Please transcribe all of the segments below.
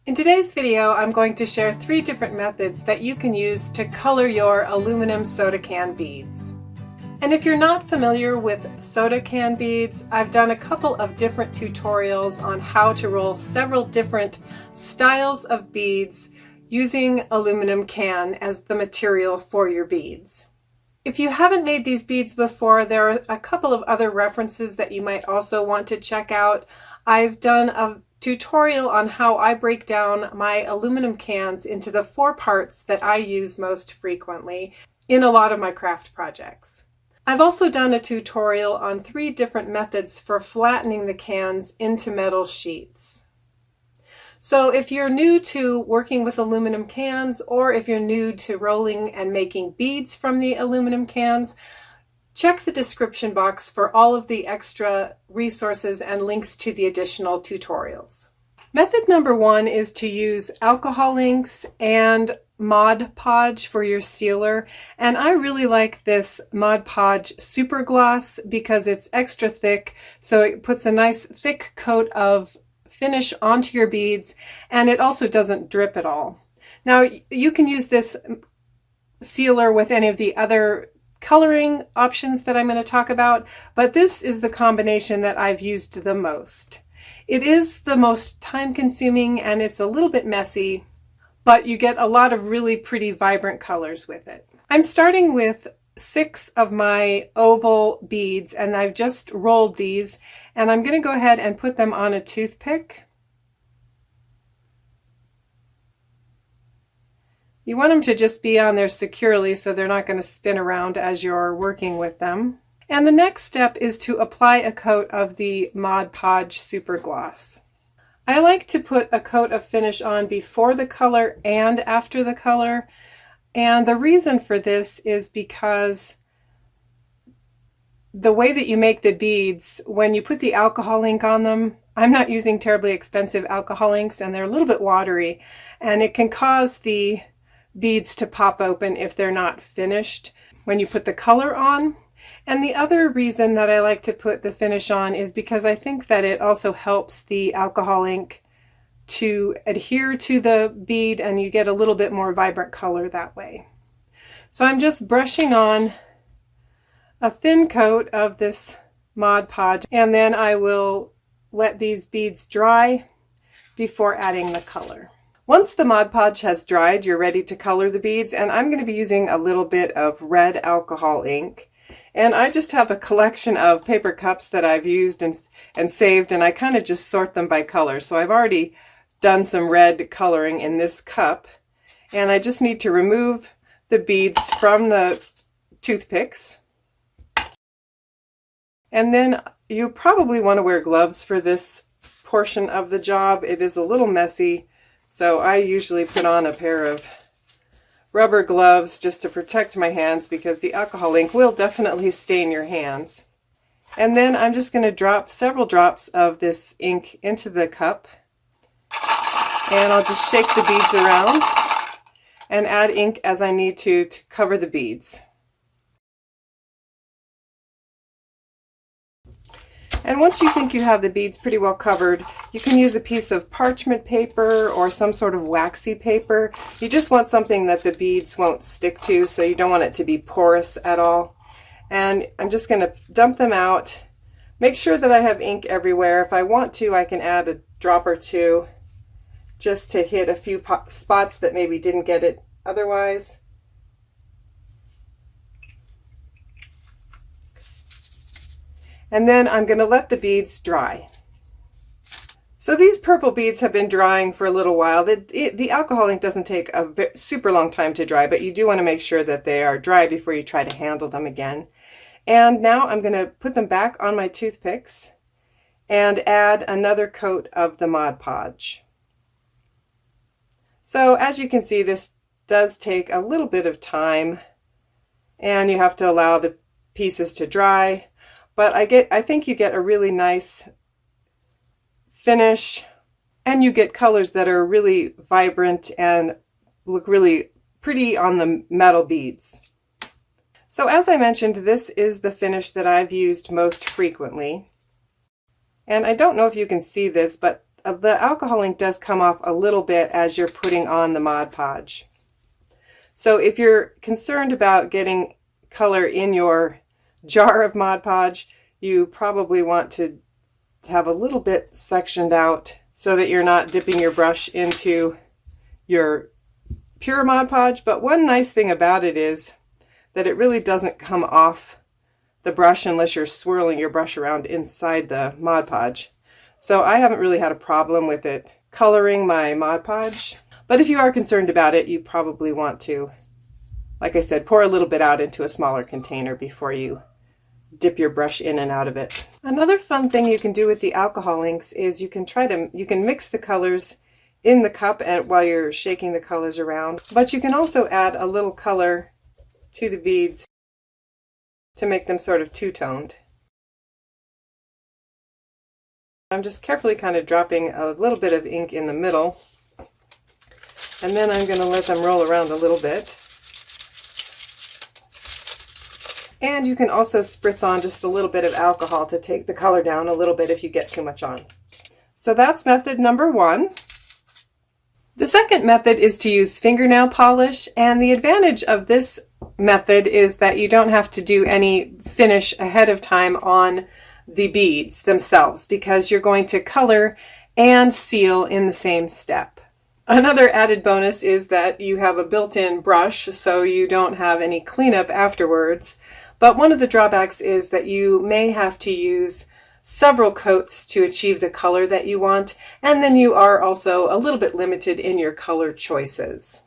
In today's video, I'm going to share 3 different methods that you can use to color your aluminum soda can beads. And if you're not familiar with soda can beads, I've done a couple of different tutorials on how to roll several different styles of beads using aluminum can as the material for your beads. If you haven't made these beads before, there are a couple of other references that you might also want to check out. I've done a tutorial on how I break down my aluminum cans into the 4 parts that I use most frequently in a lot of my craft projects. I've also done a tutorial on 3 different methods for flattening the cans into metal sheets. So if you're new to working with aluminum cans, or if you're new to rolling and making beads from the aluminum cans, check the description box for all of the extra resources and links to the additional tutorials. Method number 1 is to use alcohol inks and Mod Podge for your sealer. And I really like this Mod Podge Super Gloss because it's extra thick, so it puts a nice thick coat of finish onto your beads, and it also doesn't drip at all. Now you can use this sealer with any of the other coloring options that I'm going to talk about, but this is the combination that I've used the most. It is the most time consuming and it's a little bit messy, but you get a lot of really pretty vibrant colors with it. I'm starting with 6 of my oval beads, and I've just rolled these, and I'm going to go ahead and put them on a toothpick. You want them to just be on there securely so they're not going to spin around as you're working with them. And the next step is to apply a coat of the Mod Podge Super Gloss. I like to put a coat of finish on before the color and after the color. And the reason for this is because the way that you make the beads, when you put the alcohol ink on them, I'm not using terribly expensive alcohol inks, and they're a little bit watery, and it can cause the beads to pop open if they're not finished when you put the color on. And the other reason that I like to put the finish on is because I think that it also helps the alcohol ink to adhere to the bead, and you get a little bit more vibrant color that way. So I'm just brushing on a thin coat of this Mod Podge, and then I will let these beads dry before adding the color. Once the Mod Podge has dried, you're ready to color the beads, and I'm going to be using a little bit of red alcohol ink. And I just have a collection of paper cups that I've used and saved, and I kind of just sort them by color. So I've already done some red coloring in this cup, and I just need to remove the beads from the toothpicks. And then you probably want to wear gloves for this portion of the job. It is a little messy, so I usually put on a pair of rubber gloves just to protect my hands, because the alcohol ink will definitely stain your hands. And then I'm just going to drop several drops of this ink into the cup, and I'll just shake the beads around and add ink as I need to cover the beads. And once you think you have the beads pretty well covered, you can use a piece of parchment paper or some sort of waxy paper. You just want something that the beads won't stick to, so you don't want it to be porous at all. And I'm just going to dump them out. Make sure that I have ink everywhere. If I want to, I can add a drop or 2 just to hit a few spots that maybe didn't get it otherwise. And then I'm going to let the beads dry. So these purple beads have been drying for a little while. The alcohol ink doesn't take a super long time to dry, but you do want to make sure that they are dry before you try to handle them again. And now I'm going to put them back on my toothpicks and add another coat of the Mod Podge. So as you can see, this does take a little bit of time, and you have to allow the pieces to dry. But I think you get a really nice finish, and you get colors that are really vibrant and look really pretty on the metal beads. So as I mentioned, this is the finish that I've used most frequently. And I don't know if you can see this, but the alcohol ink does come off a little bit as you're putting on the Mod Podge. So if you're concerned about getting color in your jar of Mod Podge, you probably want to have a little bit sectioned out so that you're not dipping your brush into your pure Mod Podge. But one nice thing about it is that it really doesn't come off the brush unless you're swirling your brush around inside the Mod Podge. So I haven't really had a problem with it coloring my Mod Podge. But if you are concerned about it, you probably want to, like I said, pour a little bit out into a smaller container before you dip your brush in and out of it. Another fun thing you can do with the alcohol inks is you can mix the colors in the cup while you're shaking the colors around, but you can also add a little color to the beads to make them sort of two-toned. I'm just carefully kind of dropping a little bit of ink in the middle, and then I'm going to let them roll around a little bit. And you can also spritz on just a little bit of alcohol to take the color down a little bit if you get too much on. So that's method number one. The second method is to use fingernail polish, and the advantage of this method is that you don't have to do any finish ahead of time on the beads themselves because you're going to color and seal in the same step. Another added bonus is that you have a built-in brush, so you don't have any cleanup afterwards. But one of the drawbacks is that you may have to use several coats to achieve the color that you want, and then you are also a little bit limited in your color choices.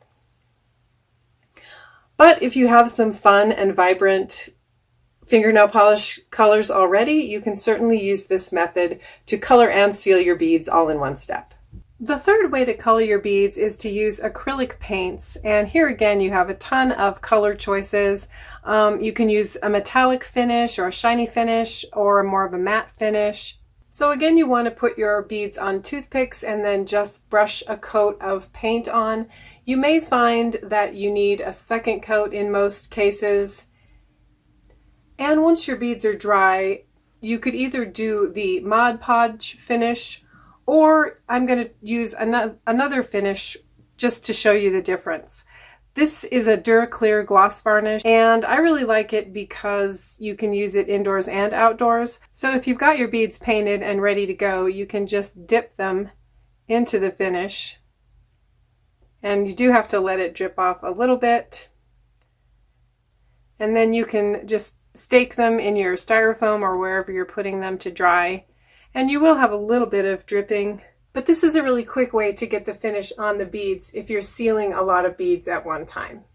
But if you have some fun and vibrant fingernail polish colors already, you can certainly use this method to color and seal your beads all in one step. The third way to color your beads is to use acrylic paints, and here again you have a ton of color choices. You can use a metallic finish or a shiny finish or more of a matte finish. So again, you want to put your beads on toothpicks and then just brush a coat of paint on. You may find that you need a second coat in most cases. And once your beads are dry, you could either do the Mod Podge finish, or I'm going to use another finish just to show you the difference. This is a Duraclear gloss varnish, and I really like it because you can use it indoors and outdoors. So if you've got your beads painted and ready to go, you can just dip them into the finish. And you do have to let it drip off a little bit. And then you can just stake them in your styrofoam or wherever you're putting them to dry. And you will have a little bit of dripping, but this is a really quick way to get the finish on the beads if you're sealing a lot of beads at one time.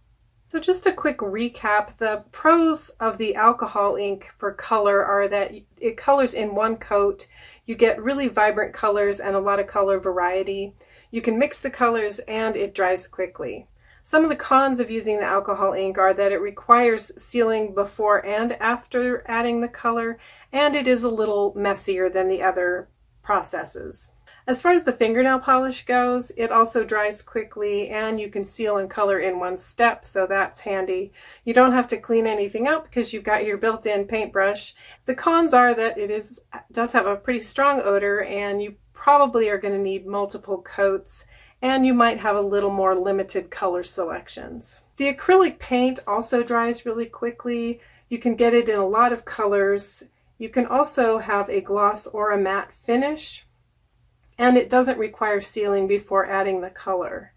So just a quick recap, the pros of the alcohol ink for color are that it colors in one coat. You get really vibrant colors and a lot of color variety. You can mix the colors and it dries quickly. Some of the cons of using the alcohol ink are that it requires sealing before and after adding the color, and it is a little messier than the other processes. As far as the fingernail polish goes, it also dries quickly and you can seal and color in one step, so that's handy. You don't have to clean anything up because you've got your built-in paintbrush. The cons are that it does have a pretty strong odor, and you probably are going to need multiple coats, and you might have a little more limited color selections. The acrylic paint also dries really quickly. You can get it in a lot of colors. You can also have a gloss or a matte finish, and it doesn't require sealing before adding the color.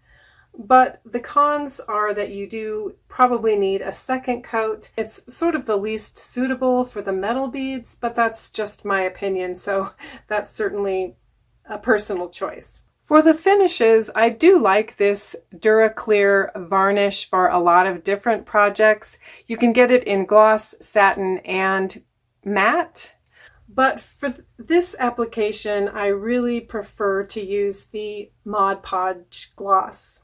But the cons are that you do probably need a second coat. It's sort of the least suitable for the metal beads, but that's just my opinion, so that's certainly a personal choice. For the finishes, I do like this Duraclear varnish for a lot of different projects. You can get it in gloss, satin, and matte. But for this application, I really prefer to use the Mod Podge gloss.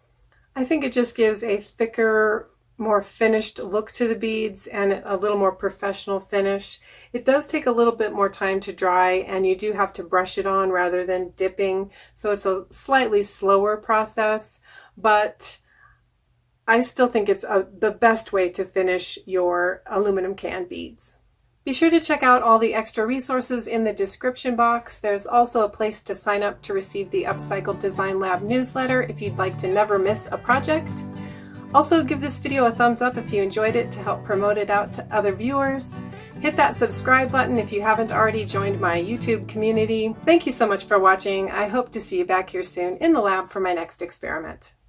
I think it just gives a thicker, more finished look to the beads and a little more professional finish. It does take a little bit more time to dry, and you do have to brush it on rather than dipping, so it's a slightly slower process, but I still think it's the best way to finish your aluminum can beads. Be sure to check out all the extra resources in the description box. There's also a place to sign up to receive the Upcycle Design Lab newsletter if you'd like to never miss a project. Also, give this video a thumbs up if you enjoyed it to help promote it out to other viewers. Hit that subscribe button if you haven't already joined my YouTube community. Thank you so much for watching. I hope to see you back here soon in the lab for my next experiment.